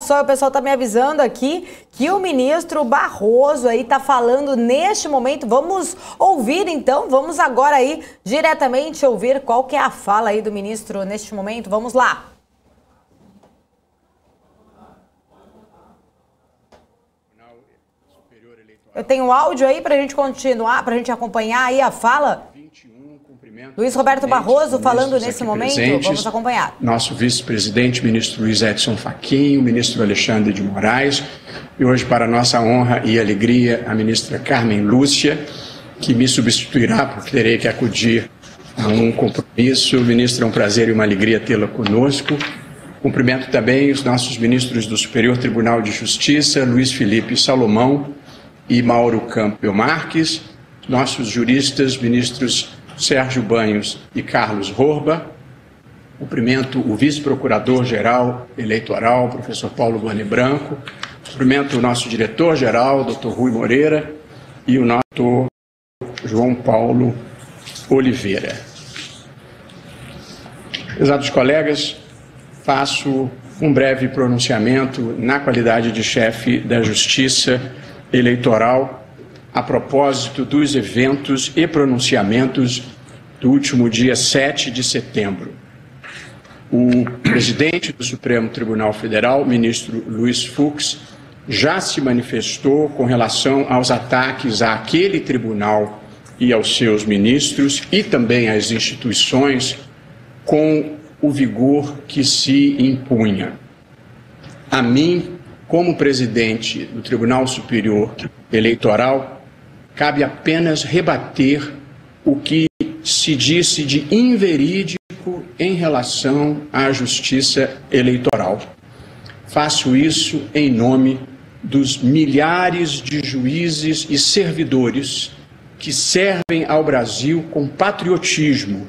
só, o pessoal está me avisando aqui que o ministro Barroso aí está falando neste momento. Vamos ouvir então, vamos agora aí diretamente ouvir qual que é a fala aí do ministro neste momento. Vamos lá. Eu tenho áudio aí para a gente continuar, para a gente acompanhar aí a fala. Luiz Roberto Barroso falando nesse momento, vamos acompanhar. Nosso vice-presidente, ministro Luiz Edson Fachin, o ministro Alexandre de Moraes, e hoje, para nossa honra e alegria, a ministra Carmen Lúcia, que me substituirá, porque terei que acudir a um compromisso. Ministra, é um prazer e uma alegria tê-la conosco. Cumprimento também os nossos ministros do Superior Tribunal de Justiça, Luiz Felipe Salomão e Mauro Campbell Marques, nossos juristas, ministros Sérgio Banhos e Carlos Horba. Cumprimento o vice-procurador-geral eleitoral, professor Paulo Boni Branco. Cumprimento o nosso diretor-geral, doutor Rui Moreira, e o nosso doutor João Paulo Oliveira. Prezados colegas, faço um breve pronunciamento na qualidade de chefe da Justiça Eleitoral a propósito dos eventos e pronunciamentos do último dia 7 de setembro. O presidente do Supremo Tribunal Federal, ministro Luiz Fux, já se manifestou com relação aos ataques àquele tribunal e aos seus ministros e também às instituições com o vigor que se impunha. A mim, como presidente do Tribunal Superior Eleitoral, cabe apenas rebater o que se disse de inverídico em relação à justiça eleitoral. Faço isso em nome dos milhares de juízes e servidores que servem ao Brasil com patriotismo,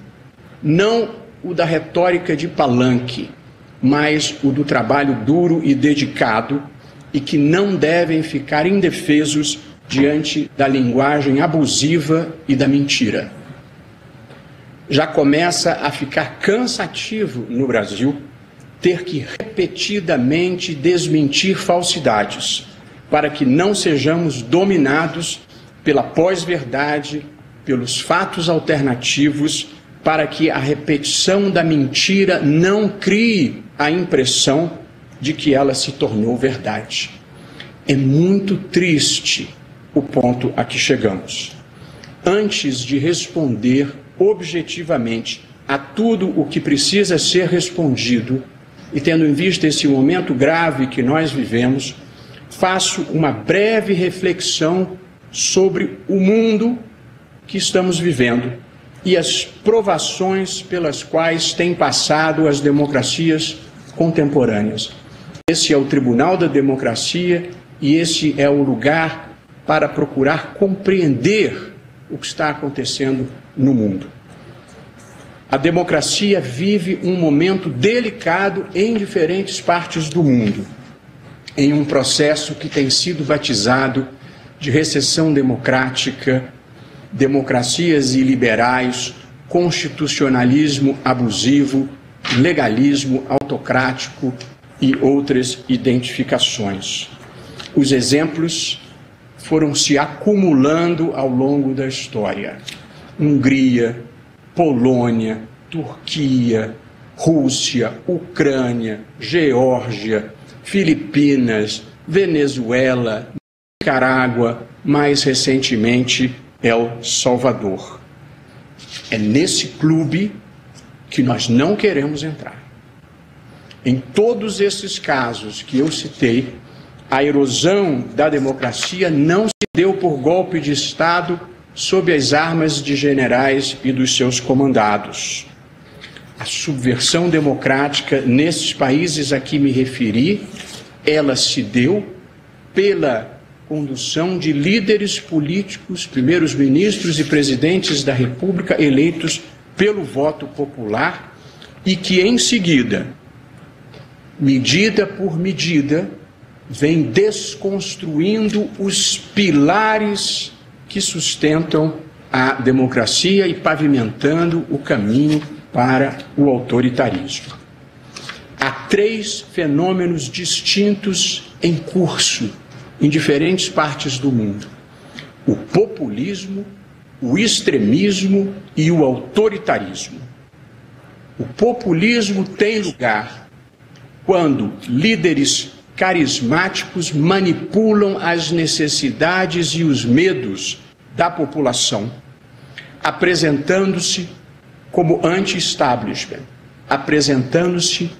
não o da retórica de palanque, mas o do trabalho duro e dedicado, e que não devem ficar indefesos diante da linguagem abusiva e da mentira. Já começa a ficar cansativo no Brasil ter que repetidamente desmentir falsidades, para que não sejamos dominados pela pós-verdade, pelos fatos alternativos, para que a repetição da mentira não crie a impressão de que ela se tornou verdade. É muito triste o ponto a que chegamos. Antes de responder objetivamente a tudo o que precisa ser respondido, e tendo em vista esse momento grave que nós vivemos, faço uma breve reflexão sobre o mundo que estamos vivendo e as provações pelas quais têm passado as democracias contemporâneas. Esse é o Tribunal da Democracia e esse é o lugar para procurar compreender o que está acontecendo no mundo. A democracia vive um momento delicado em diferentes partes do mundo, em um processo que tem sido batizado de recessão democrática, democracias iliberais, constitucionalismo abusivo, legalismo autocrático e outras identificações. Os exemplos foram se acumulando ao longo da história. Hungria, Polônia, Turquia, Rússia, Ucrânia, Geórgia, Filipinas, Venezuela, Nicarágua, mais recentemente El Salvador. É nesse clube que nós não queremos entrar. Em todos esses casos que eu citei, a erosão da democracia não se deu por golpe de Estado sob as armas de generais e dos seus comandados. A subversão democrática nesses países a que me referi, ela se deu pela condução de líderes políticos, primeiros ministros e presidentes da República eleitos pelo voto popular e que, em seguida, medida por medida, vem desconstruindo os pilares que sustentam a democracia e pavimentando o caminho para o autoritarismo. há 3 fenômenos distintos em curso em diferentes partes do mundo: o populismo, o extremismo e o autoritarismo. O populismo tem lugar quando líderes carismáticos manipulam as necessidades e os medos da população, apresentando-se como anti-establishment, apresentando-se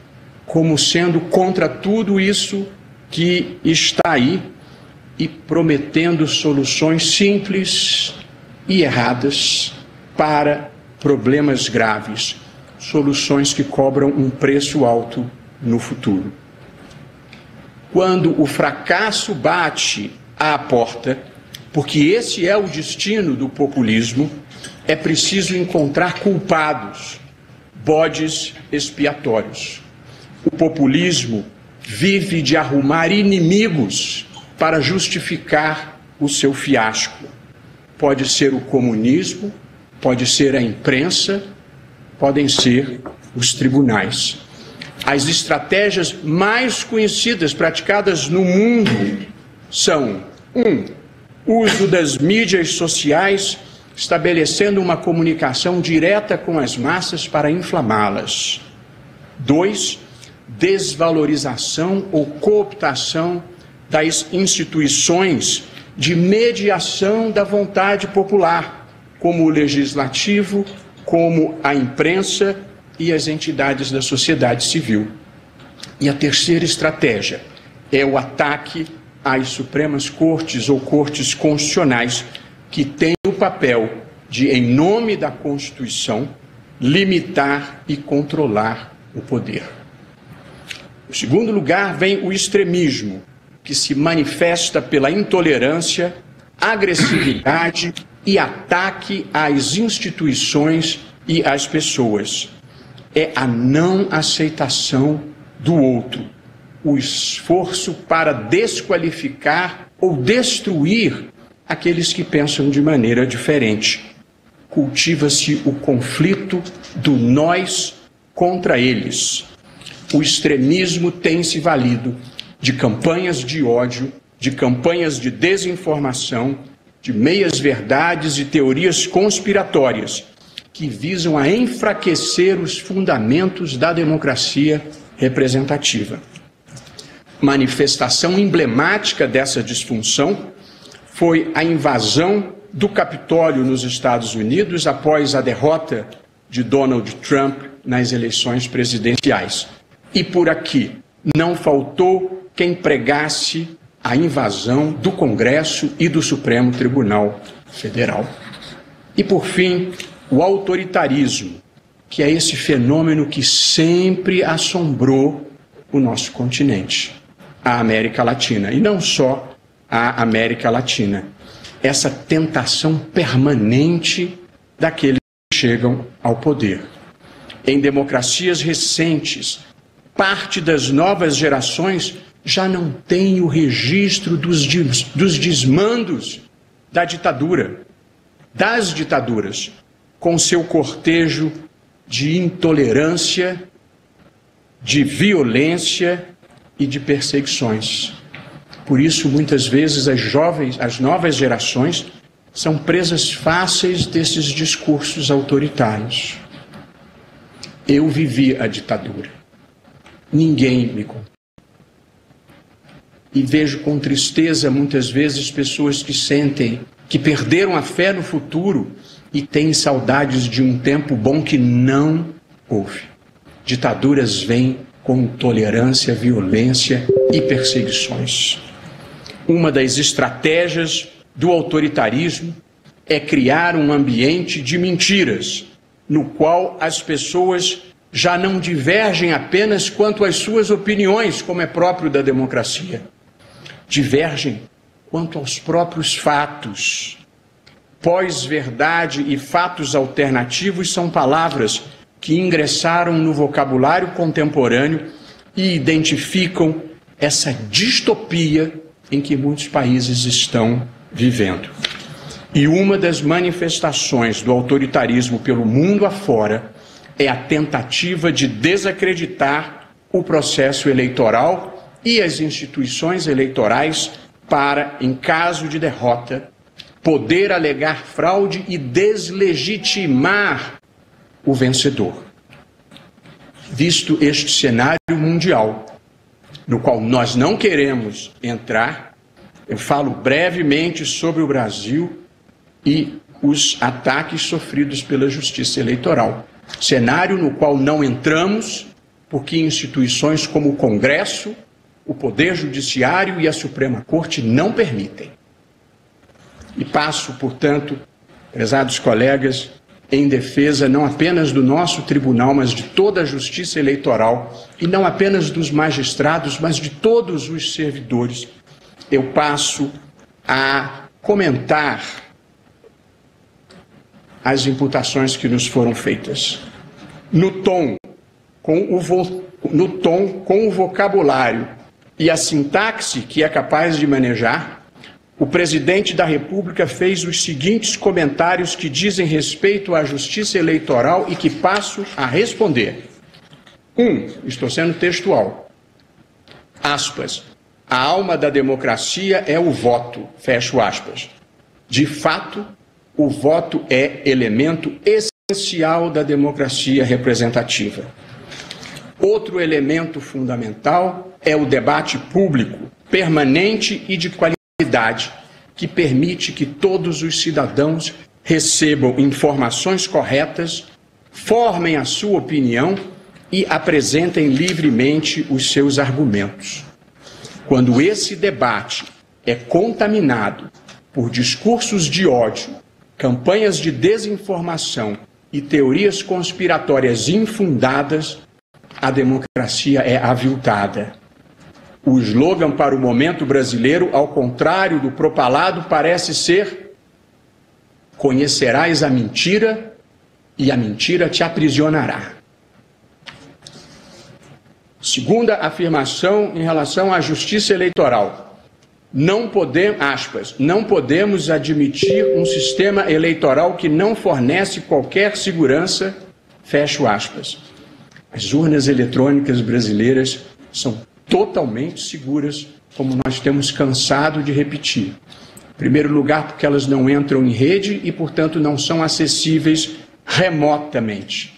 como sendo contra tudo isso que está aí e prometendo soluções simples e erradas para problemas graves, soluções que cobram um preço alto no futuro. Quando o fracasso bate à porta, porque esse é o destino do populismo, é preciso encontrar culpados, bodes expiatórios. O populismo vive de arrumar inimigos para justificar o seu fiasco. Pode ser o comunismo, pode ser a imprensa, podem ser os tribunais. As estratégias mais conhecidas praticadas no mundo são: 1. Uso das mídias sociais, estabelecendo uma comunicação direta com as massas para inflamá-las. 2. Desvalorização ou cooptação das instituições de mediação da vontade popular, como o legislativo, como a imprensa e as entidades da sociedade civil. E a terceira estratégia é o ataque às Supremas Cortes ou Cortes Constitucionais, que têm o papel de, em nome da Constituição, limitar e controlar o poder. Em segundo lugar, vem o extremismo, que se manifesta pela intolerância, agressividade e ataque às instituições e às pessoas. É a não aceitação do outro, o esforço para desqualificar ou destruir aqueles que pensam de maneira diferente. Cultiva-se o conflito do nós contra eles. O extremismo tem se valido de campanhas de ódio, de campanhas de desinformação, de meias-verdades e teorias conspiratórias que visam a enfraquecer os fundamentos da democracia representativa. Manifestação emblemática dessa disfunção foi a invasão do Capitólio nos Estados Unidos após a derrota de Donald Trump nas eleições presidenciais. E por aqui não faltou quem pregasse a invasão do Congresso e do Supremo Tribunal Federal. E por fim, o autoritarismo, que é esse fenômeno que sempre assombrou o nosso continente, a América Latina, e não só a América Latina. Essa tentação permanente daqueles que chegam ao poder. Em democracias recentes, parte das novas gerações já não tem o registro dos desmandos da ditadura, das ditaduras, com seu cortejo de intolerância, de violência e de perseguições. Por isso, muitas vezes, as novas gerações são presas fáceis desses discursos autoritários. Eu vivi a ditadura. Ninguém me contou. E vejo com tristeza, muitas vezes, pessoas que sentem que perderam a fé no futuro e têm saudades de um tempo bom que não houve. Ditaduras vêm com intolerância, violência e perseguições. Uma das estratégias do autoritarismo é criar um ambiente de mentiras, no qual as pessoas já não divergem apenas quanto às suas opiniões, como é próprio da democracia. Divergem quanto aos próprios fatos. Pós-verdade e fatos alternativos são palavras que ingressaram no vocabulário contemporâneo e identificam essa distopia em que muitos países estão vivendo. E uma das manifestações do autoritarismo pelo mundo afora é a tentativa de desacreditar o processo eleitoral e as instituições eleitorais para, em caso de derrota, poder alegar fraude e deslegitimar o vencedor. Visto este cenário mundial, no qual nós não queremos entrar, eu falo brevemente sobre o Brasil e os ataques sofridos pela Justiça Eleitoral. Cenário no qual não entramos porque instituições como o Congresso, o Poder Judiciário e a Suprema Corte não permitem. E passo, portanto, prezados colegas, em defesa não apenas do nosso tribunal, mas de toda a justiça eleitoral, e não apenas dos magistrados, mas de todos os servidores, eu passo a comentar as imputações que nos foram feitas. No tom, com o vocabulário e a sintaxe que é capaz de manejar, o presidente da República fez os seguintes comentários que dizem respeito à justiça eleitoral e que passo a responder. Estou sendo textual. Aspas. A alma da democracia é o voto. Fecho aspas. De fato, o voto é elemento essencial da democracia representativa. Outro elemento fundamental é o debate público, permanente e de qualidade, que permite que todos os cidadãos recebam informações corretas, formem a sua opinião e apresentem livremente os seus argumentos. Quando esse debate é contaminado por discursos de ódio, campanhas de desinformação e teorias conspiratórias infundadas, a democracia é aviltada. O slogan para o momento brasileiro, ao contrário do propalado, parece ser: conhecerás a mentira e a mentira te aprisionará. Segunda afirmação em relação à justiça eleitoral. Não podemos admitir um sistema eleitoral que não fornece qualquer segurança, fecho aspas. As urnas eletrônicas brasileiras são totalmente seguras, como nós temos cansado de repetir. Em primeiro lugar, porque elas não entram em rede e, portanto, não são acessíveis remotamente.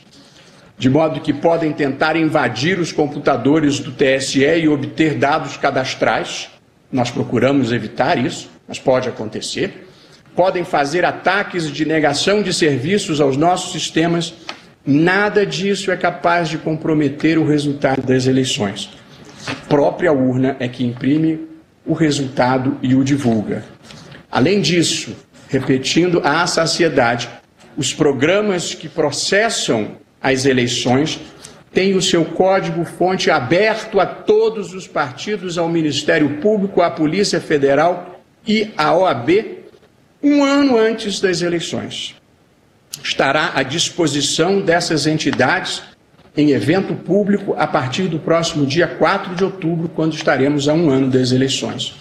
De modo que podem tentar invadir os computadores do TSE e obter dados cadastrais. Nós procuramos evitar isso, mas pode acontecer. Podem fazer ataques de negação de serviços aos nossos sistemas. Nada disso é capaz de comprometer o resultado das eleições. A própria urna é que imprime o resultado e o divulga. Além disso, repetindo à saciedade, os programas que processam as eleições têm o seu código-fonte aberto a todos os partidos, ao Ministério Público, à Polícia Federal e à OAB, um ano antes das eleições. Estará à disposição dessas entidades em evento público a partir do próximo dia 4 de outubro, quando estaremos a um ano das eleições.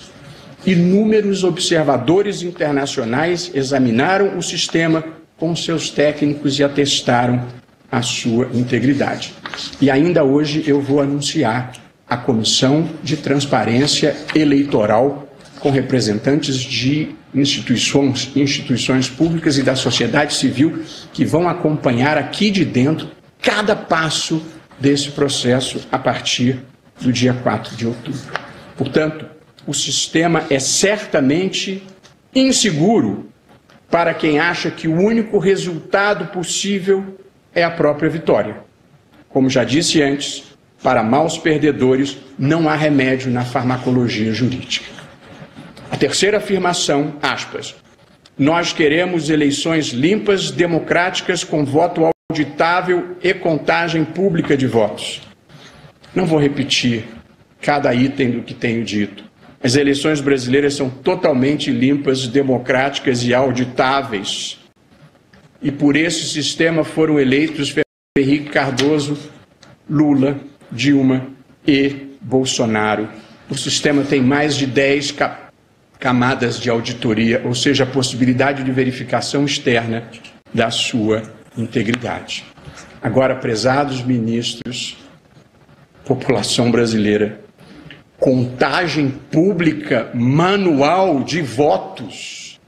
Inúmeros observadores internacionais examinaram o sistema com seus técnicos e atestaram a sua integridade. E ainda hoje eu vou anunciar a Comissão de Transparência Eleitoral com representantes de instituições públicas e da sociedade civil que vão acompanhar aqui de dentro cada passo desse processo a partir do dia 4 de outubro. Portanto, o sistema é certamente inseguro para quem acha que o único resultado possível é a própria vitória. Como já disse antes, para maus perdedores não há remédio na farmacologia jurídica. A terceira afirmação, aspas, nós queremos eleições limpas, democráticas, com voto auditável e contagem pública de votos. Não vou repetir cada item do que tenho dito. As eleições brasileiras são totalmente limpas, democráticas e auditáveis. E por esse sistema foram eleitos Henrique Cardoso, Lula, Dilma e Bolsonaro. O sistema tem mais de 10 camadas de auditoria, ou seja, a possibilidade de verificação externa da sua integridade. Agora, prezados ministros, população brasileira. Contagem pública manual de votos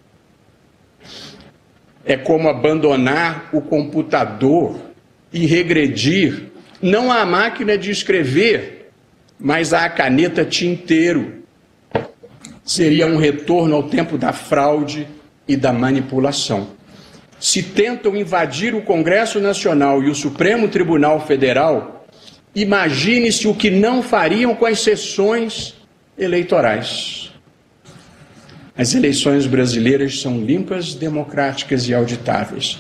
é como abandonar o computador e regredir não à máquina de escrever, mas à caneta tinteiro. Seria um retorno ao tempo da fraude e da manipulação. Se tentam invadir o Congresso Nacional e o Supremo Tribunal Federal, imagine-se o que não fariam com as sessões eleitorais. As eleições brasileiras são limpas, democráticas e auditáveis.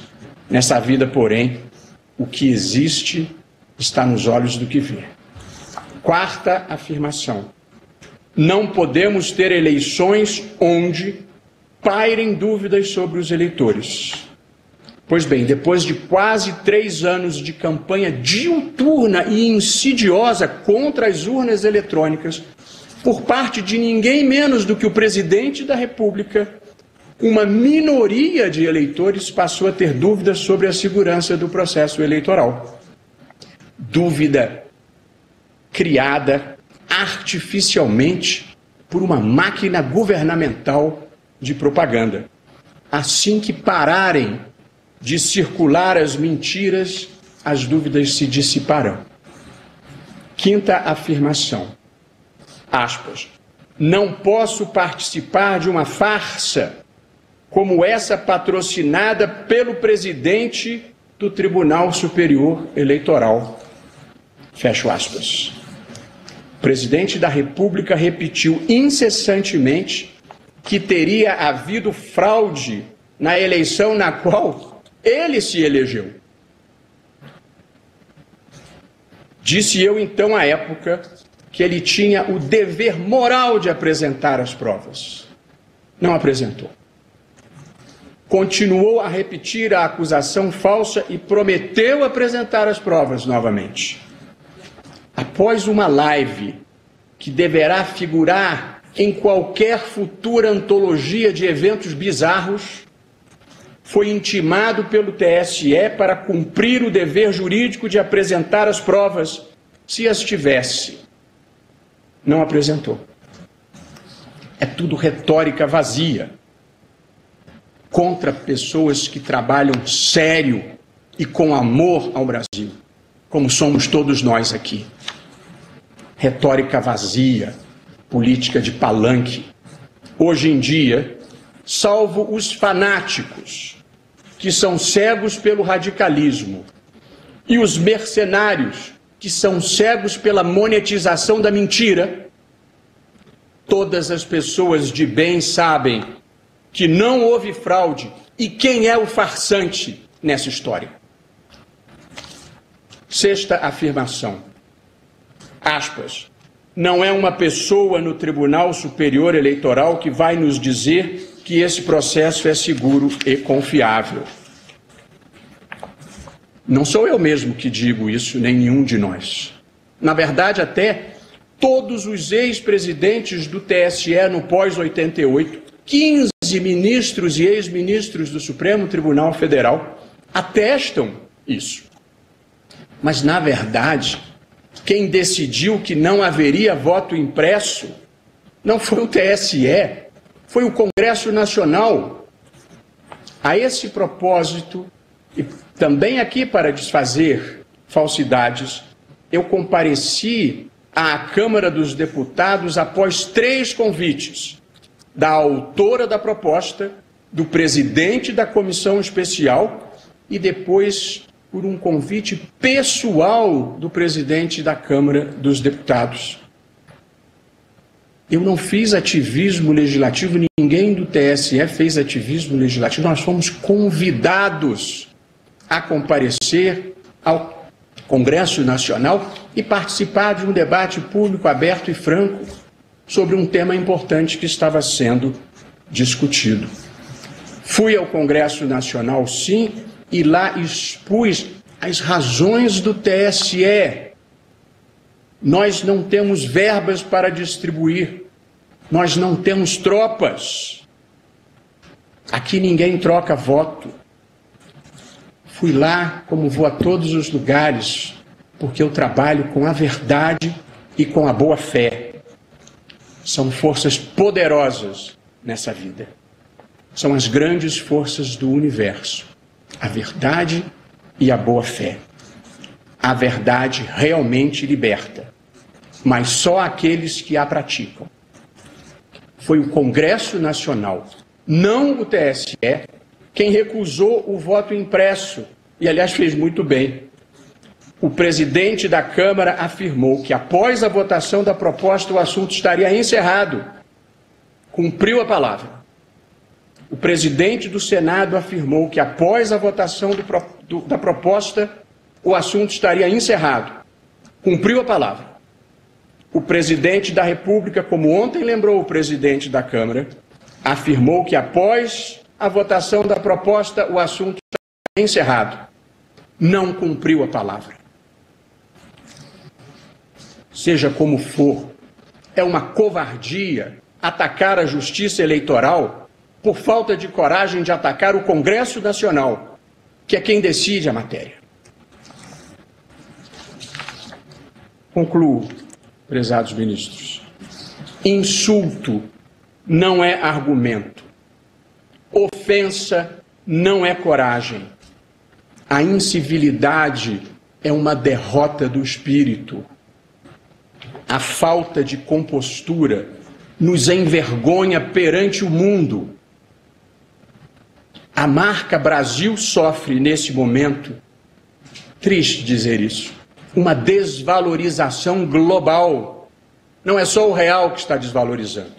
Nessa vida, porém, o que existe está nos olhos do que vê. Quarta afirmação. Não podemos ter eleições onde pairem dúvidas sobre os eleitores. Pois bem, depois de quase 3 anos de campanha diuturna e insidiosa contra as urnas eletrônicas, por parte de ninguém menos do que o presidente da República, uma minoria de eleitores passou a ter dúvidas sobre a segurança do processo eleitoral. Dúvida criada artificialmente por uma máquina governamental de propaganda. Assim que pararem de circular as mentiras, as dúvidas se dissiparão. Quinta afirmação. Aspas. Não posso participar de uma farsa como essa patrocinada pelo presidente do Tribunal Superior Eleitoral. Fecho aspas. O presidente da República repetiu incessantemente que teria havido fraude na eleição na qual ele se elegeu. Disse eu então à época que ele tinha o dever moral de apresentar as provas. Não apresentou. Continuou a repetir a acusação falsa e prometeu apresentar as provas novamente. Após uma live que deverá figurar em qualquer futura antologia de eventos bizarros, foi intimado pelo TSE para cumprir o dever jurídico de apresentar as provas, se as tivesse. Não apresentou. É tudo retórica vazia contra pessoas que trabalham sério e com amor ao Brasil, como somos todos nós aqui. Retórica vazia, política de palanque. Hoje em dia, salvo os fanáticos, que são cegos pelo radicalismo, e os mercenários, que são cegos pela monetização da mentira, todas as pessoas de bem sabem que não houve fraude e quem é o farsante nessa história. Sexta afirmação. Aspas. Não é uma pessoa no Tribunal Superior Eleitoral que vai nos dizer que esse processo é seguro e confiável. Não sou eu mesmo que digo isso, nem nenhum de nós. Na verdade, até todos os ex-presidentes do TSE no pós-88, 15 ministros e ex-ministros do Supremo Tribunal Federal atestam isso. Mas, na verdade, quem decidiu que não haveria voto impresso não foi o TSE, foi o Congresso Nacional. A esse propósito, e também aqui para desfazer falsidades, eu compareci à Câmara dos Deputados após 3 convites da autora da proposta, do presidente da comissão especial e depois por um convite pessoal do presidente da Câmara dos Deputados. Eu não fiz ativismo legislativo, ninguém do TSE fez ativismo legislativo, nós fomos convidados a comparecer ao Congresso Nacional e participar de um debate público, aberto e franco sobre um tema importante que estava sendo discutido. Fui ao Congresso Nacional, sim, e lá expus as razões do TSE. Nós não temos verbas para distribuir, nós não temos tropas. Aqui ninguém troca voto. Fui lá, como vou a todos os lugares, porque eu trabalho com a verdade e com a boa fé. São forças poderosas nessa vida. São as grandes forças do universo. A verdade e a boa fé. A verdade realmente liberta, mas só aqueles que a praticam. Foi o Congresso Nacional, não o TSE, quem recusou o voto impresso, e aliás fez muito bem. O presidente da Câmara afirmou que após a votação da proposta o assunto estaria encerrado. Cumpriu a palavra. O presidente do Senado afirmou que após a votação da proposta o assunto estaria encerrado. Cumpriu a palavra. O presidente da República, como ontem lembrou o presidente da Câmara, afirmou que após a votação da proposta o assunto estaria encerrado. Não cumpriu a palavra. Seja como for, é uma covardia atacar a Justiça Eleitoral por falta de coragem de atacar o Congresso Nacional, que é quem decide a matéria. Concluo, prezados ministros. Insulto não é argumento. Ofensa não é coragem. A incivilidade é uma derrota do espírito. A falta de compostura nos envergonha perante o mundo. A marca Brasil sofre nesse momento, triste dizer isso, uma desvalorização global. Não é só o real que está desvalorizando.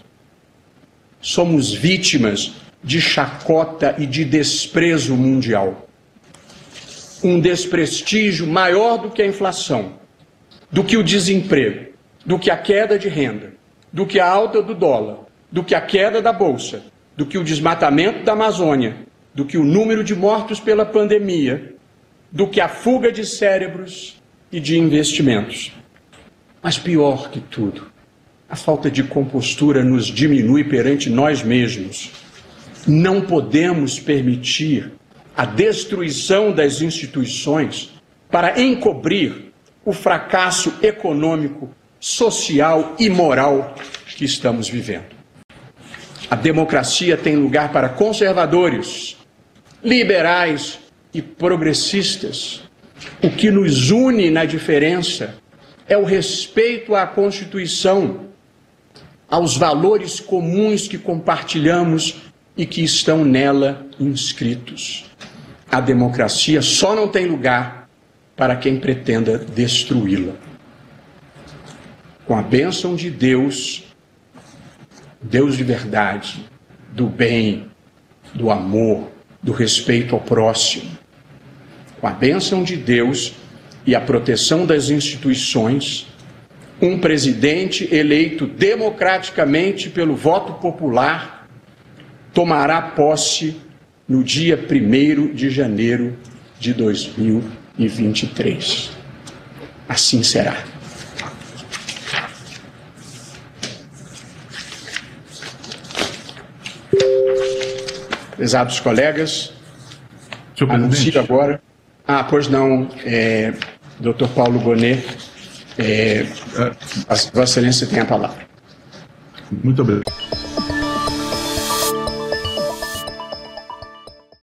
Somos vítimas de chacota e de desprezo mundial. Um desprestígio maior do que a inflação, do que o desemprego, do que a queda de renda, do que a alta do dólar, do que a queda da bolsa, do que o desmatamento da Amazônia, do que o número de mortos pela pandemia, do que a fuga de cérebros e de investimentos. Mas pior que tudo, a falta de compostura nos diminui perante nós mesmos. Não podemos permitir a destruição das instituições para encobrir o fracasso econômico, social e moral que estamos vivendo. A democracia tem lugar para conservadores, liberais e progressistas. O que nos une na diferença é o respeito à Constituição, aos valores comuns que compartilhamos e que estão nela inscritos. A democracia só não tem lugar para quem pretenda destruí-la. Com a bênção de Deus, Deus de verdade, do bem, do amor, do respeito ao próximo, com a bênção de Deus e a proteção das instituições, um presidente eleito democraticamente pelo voto popular tomará posse no dia 1º de janeiro de 2023. Assim será. Prezados colegas, anuncio agora. Pois não, Dr. Paulo Gonet, Vossa Excelência tem a palavra. Muito obrigado.